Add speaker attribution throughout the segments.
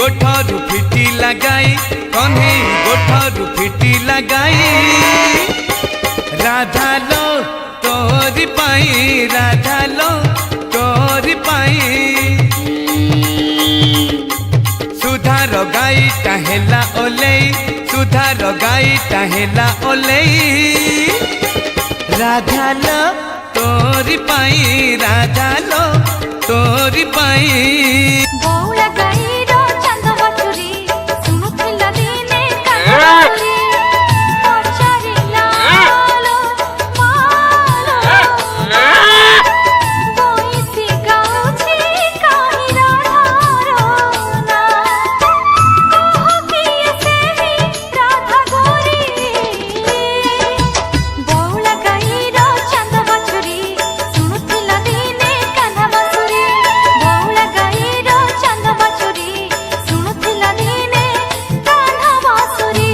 Speaker 1: गोठरू फिटी लगाई कन्हई गोठरू फिटी लगाई राधा लो तोरी पाई राधा लो तोरी पाई सुधार गाई टाहेला ओलेई सुधार गाई टाहेला ओलेई राधा लो तोरी पाई राधा लो तोरी पाई
Speaker 2: बौला गाई रो चंद बचुरी सुनुथिला दिने कांदरी पचारिला लो मालो बोईसी गाउछि काहि राधारो ना कहो किए सेही राधा गोरी बौला गाई रो चंद बचुरी सुनुथिला दिने कांदा बसुरी बौला गाई रो चंद बचुरी सुनुथिला दिने कांदा बसुरी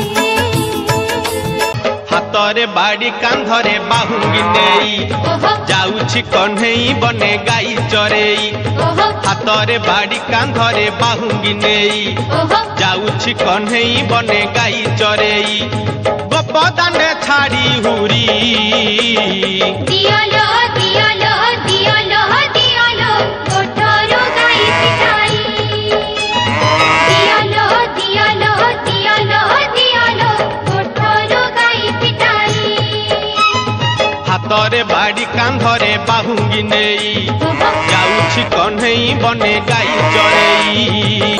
Speaker 3: हातरे बाड़ी कांधरे बाहुंगी नेई जाउछि कन्हई बने गाई चरेई हातरे बाड़ी कांधरे बाहुंगी नेई जाउछि कन्हई बने गाई चरेई गोपदाने छाड़ी हुरी
Speaker 2: दियालो दियालो दियालो दियालो गोठरो गाई पिटाई दियालो दियालो दियालो दियालो गोठरो गाई पिटाई
Speaker 3: हातरे बाड़ी कांधरे बाहुंगी नेई जाउछि कन्हई बने गाई चरेई